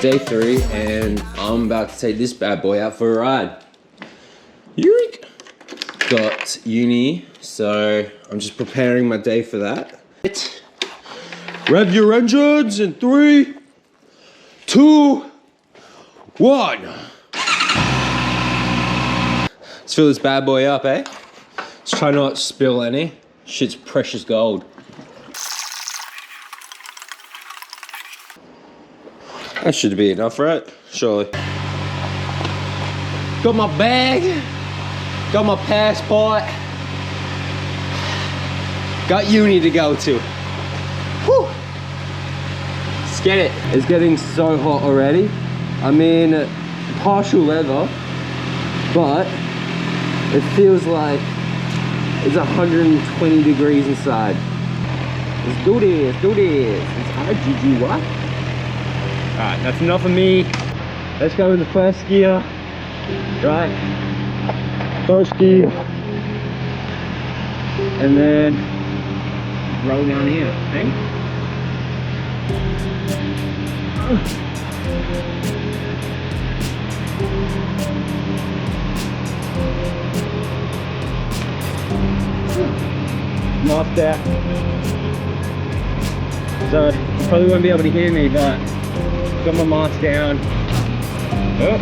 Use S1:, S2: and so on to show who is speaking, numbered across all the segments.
S1: day 3 and I'm about to take this bad boy out for a ride. Eureka! Got uni, so I'm just preparing my day for that. Rev your engines in 3, 2, 1. Let's fill this bad boy up, eh? Let's try not to spill any. Shit's precious gold. That should be enough, right? Surely. Got my bag. Got my passport. Got uni to go to. Whew. Let's get it. It's getting so hot already. I'm in partial leather, but it feels like it's 120 degrees inside. Let's do this, do this. It's hard, GG, what? Alright, that's enough of me. Let's go with the first gear. Right. First gear. And then roll down here, okay? Off there. So you probably won't be able to hear me, but got my mask down. Oh.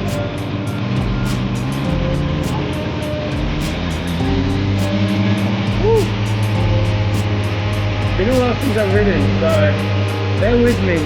S1: Woo. Been a while since I've ridden, so bear with me.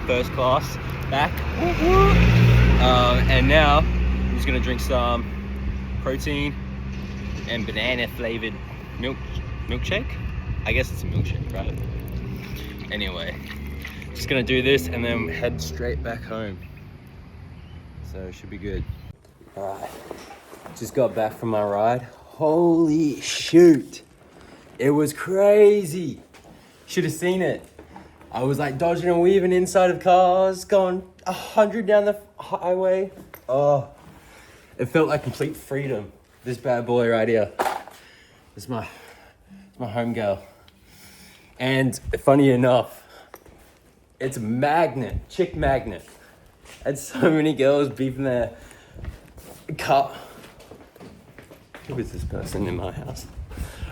S1: First class back. And now I'm just gonna drink some protein and banana flavored milkshake. I guess it's a milkshake, right? Anyway, just gonna do this and then head straight back home. So it should be good. All right, just got back from my ride. Holy shoot, it was crazy. Should have seen it. I was like dodging and weaving inside of cars, going 100 down the highway. Oh, it felt like complete freedom. This bad boy right here. It's my home girl. And funny enough, it's a magnet, chick magnet. I had so many girls beeping their car. Who is this person in my house?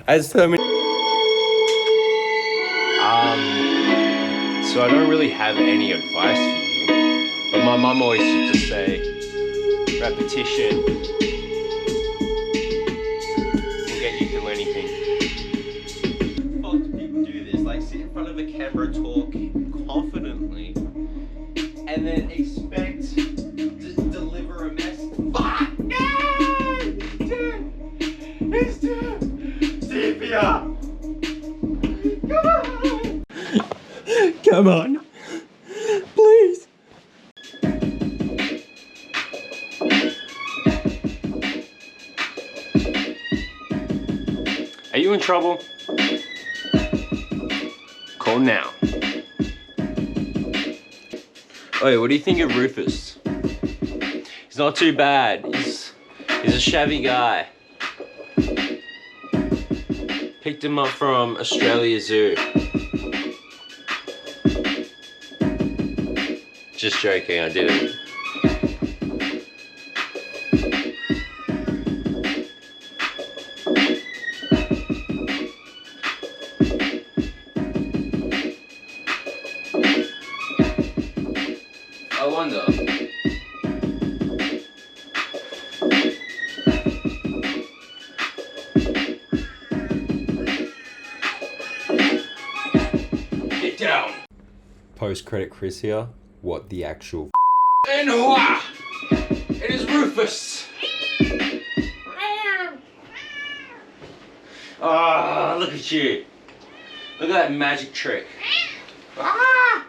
S1: I had so many. So I don't really have any advice for you, but my mum always used to say, repetition will get you through anything. How do people do this? Like sit in front of a camera, talk confidently, and then expect to deliver a message. Fuck! No! It's too sepia! Come on, please. Are you in trouble? Call now. Hey, what do you think of Rufus? He's not too bad. He's a shabby guy. Picked him up from Australia Zoo. Just joking, I didn't. I wonder.
S2: Post-credit Chris here. What the actual
S1: And hua! It is Rufus! Ah, look at you. Look at that magic trick. Ah!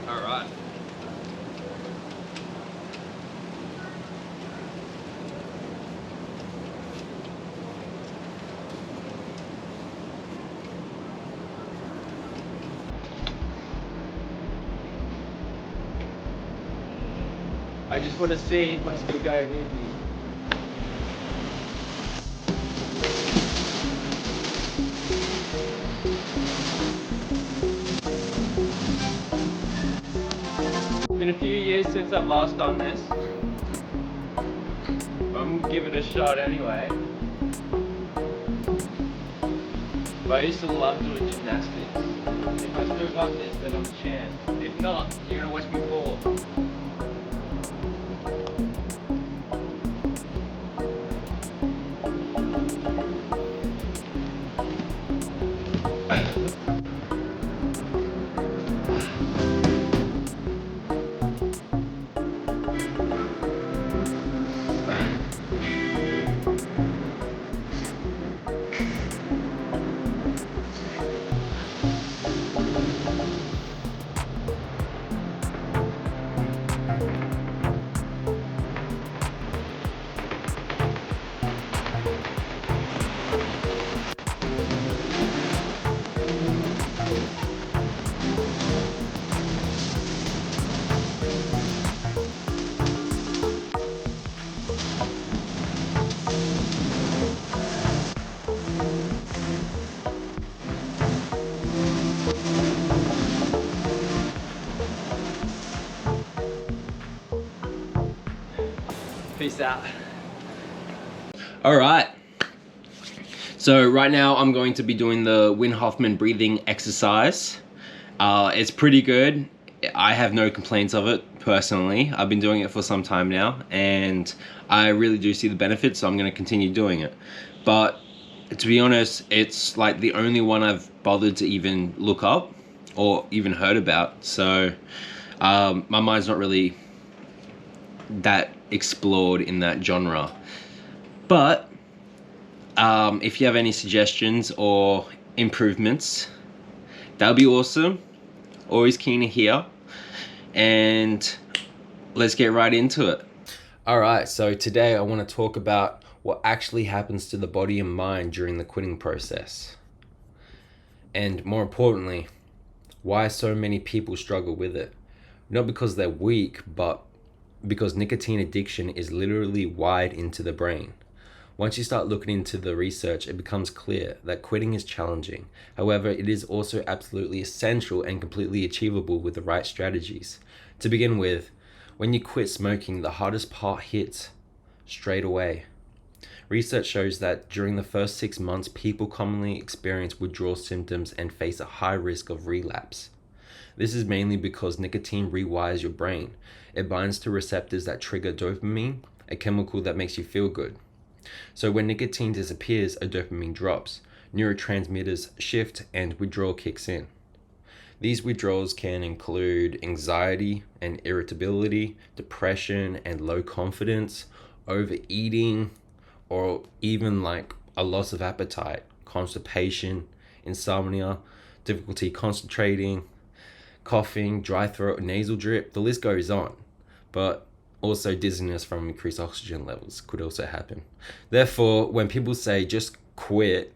S1: All right. I just want to see if I still go with me. It's been a few years since I've last done this. I'm gonna give it a shot anyway. But I used to love doing gymnastics. If I still got this, then I'm a chance. If not, you're gonna watch me fall. Peace out. All right. So right now I'm going to be doing the Wim Hoffman breathing exercise. It's pretty good. I have no complaints of it personally. I've been doing it for some time now and I really do see the benefits, so I'm going to continue doing it. But to be honest, it's like the only one I've bothered to even look up or even heard about. So my mind's not really that explored in that genre. But if you have any suggestions or improvements, that would be awesome. Always keen to hear. And let's get right into it.
S2: Alright, so today I want to talk about what actually happens to the body and mind during the quitting process. And more importantly, why so many people struggle with it. Not because they're weak, but because nicotine addiction is literally wired into the brain. Once you start looking into the research, it becomes clear that quitting is challenging. However, it is also absolutely essential and completely achievable with the right strategies. To begin with, when you quit smoking, the hardest part hits straight away. Research shows that during the first 6 months, people commonly experience withdrawal symptoms and face a high risk of relapse. This is mainly because nicotine rewires your brain. It binds to receptors that trigger dopamine, a chemical that makes you feel good. So when nicotine disappears, a dopamine drops, neurotransmitters shift, and withdrawal kicks in. These withdrawals can include anxiety and irritability, depression and low confidence, overeating, or even like a loss of appetite, constipation, insomnia, difficulty concentrating, coughing, dry throat, nasal drip, the list goes on. But also dizziness from increased oxygen levels could also happen. Therefore, when people say just quit,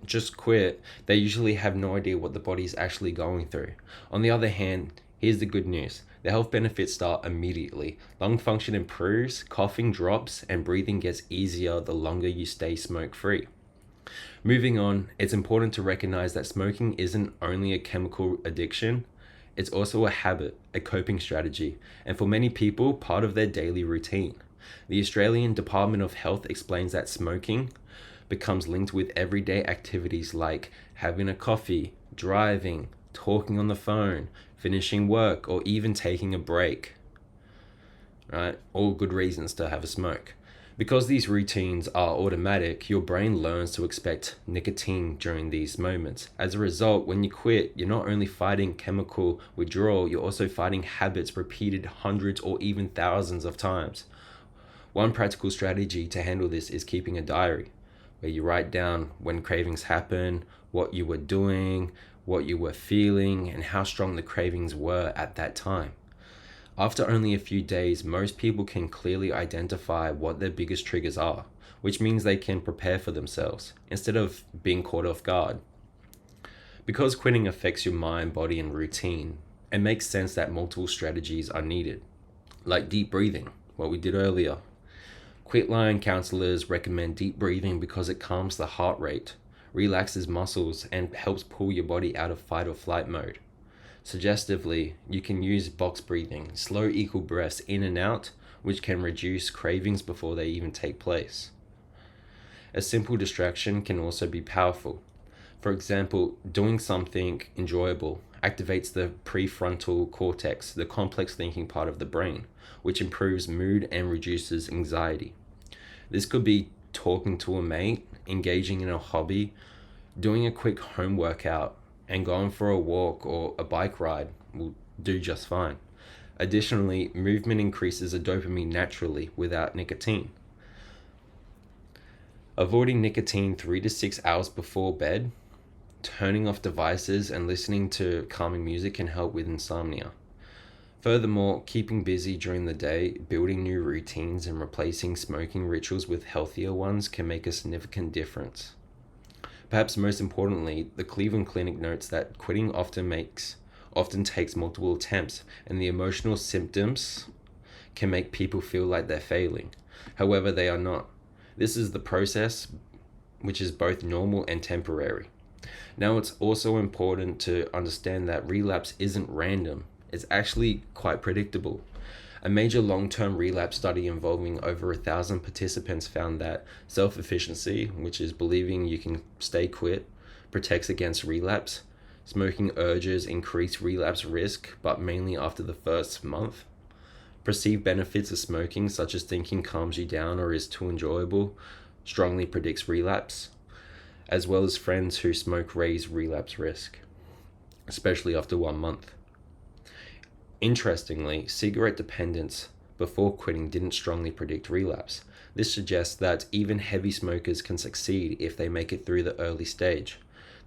S2: they usually have no idea what the body is actually going through. On the other hand, here's the good news. The health benefits start immediately. Lung function improves, coughing drops, and breathing gets easier the longer you stay smoke-free. Moving on, it's important to recognize that smoking isn't only a chemical addiction, it's also a habit, a coping strategy, and for many people, part of their daily routine. The Australian Department of Health explains that smoking becomes linked with everyday activities like having a coffee, driving, talking on the phone, finishing work, or even taking a break. Right? All good reasons to have a smoke. Because these routines are automatic, your brain learns to expect nicotine during these moments. As a result, when you quit, you're not only fighting chemical withdrawal, you're also fighting habits repeated hundreds or even thousands of times. One practical strategy to handle this is keeping a diary, where you write down when cravings happen, what you were doing, what you were feeling, and how strong the cravings were at that time. After only a few days, most people can clearly identify what their biggest triggers are, which means they can prepare for themselves instead of being caught off guard. Because quitting affects your mind, body, and routine, it makes sense that multiple strategies are needed, like deep breathing, what we did earlier. Quitline counselors recommend deep breathing because it calms the heart rate, relaxes muscles, and helps pull your body out of fight or flight mode. Suggestively, you can use box breathing, slow equal breaths in and out, which can reduce cravings before they even take place. A simple distraction can also be powerful. For example, doing something enjoyable activates the prefrontal cortex, the complex thinking part of the brain, which improves mood and reduces anxiety. This could be talking to a mate, engaging in a hobby, doing a quick home workout, and going for a walk or a bike ride will do just fine. Additionally, movement increases the dopamine naturally without nicotine. Avoiding nicotine 3 to 6 hours before bed, turning off devices, and listening to calming music can help with insomnia. Furthermore, keeping busy during the day, building new routines, and replacing smoking rituals with healthier ones can make a significant difference. Perhaps most importantly, the Cleveland Clinic notes that quitting often takes multiple attempts, and the emotional symptoms can make people feel like they're failing. However, they are not. This is the process, which is both normal and temporary. Now, it's also important to understand that relapse isn't random. It's actually quite predictable. A major long-term relapse study involving over 1,000 participants found that self-efficacy, which is believing you can stay quit, protects against relapse. Smoking urges increase relapse risk, but mainly after the first month. Perceived benefits of smoking, such as thinking calms you down or is too enjoyable, strongly predicts relapse, as well as friends who smoke raise relapse risk, especially after 1 month. Interestingly, cigarette dependence before quitting didn't strongly predict relapse. This suggests that even heavy smokers can succeed if they make it through the early stage.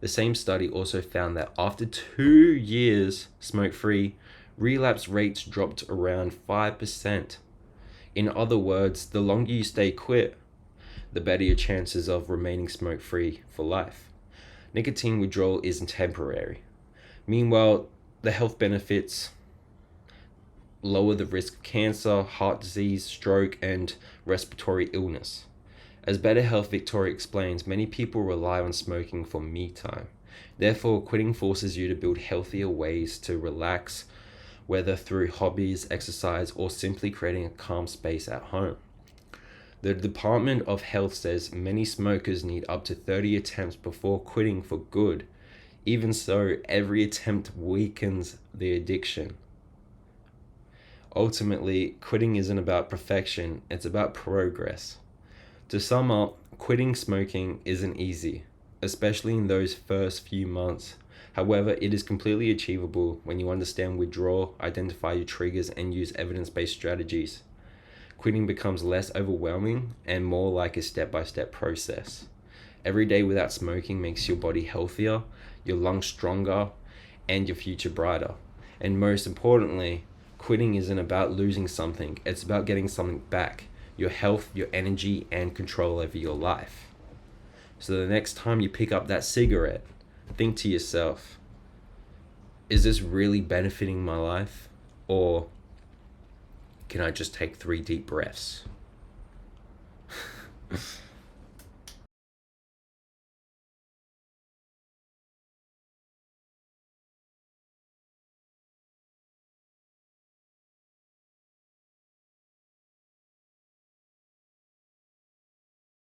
S2: The same study also found that after 2 years smoke-free, relapse rates dropped around 5%. In other words, the longer you stay quit, the better your chances of remaining smoke-free for life. Nicotine withdrawal isn't temporary. Meanwhile, the health benefits lower the risk of cancer, heart disease, stroke, and respiratory illness. As Better Health Victoria explains, many people rely on smoking for me time. Therefore, quitting forces you to build healthier ways to relax, whether through hobbies, exercise, or simply creating a calm space at home. The Department of Health says many smokers need up to 30 attempts before quitting for good. Even so, every attempt weakens the addiction. Ultimately, quitting isn't about perfection, it's about progress. To sum up, quitting smoking isn't easy, especially in those first few months. However, it is completely achievable when you understand withdrawal, identify your triggers, and use evidence-based strategies. Quitting becomes less overwhelming and more like a step-by-step process. Every day without smoking makes your body healthier, your lungs stronger, and your future brighter. And most importantly, quitting isn't about losing something, it's about getting something back: your health, your energy, and control over your life. So the next time you pick up that cigarette, think to yourself, is this really benefiting my life? Or can I just take 3 deep breaths?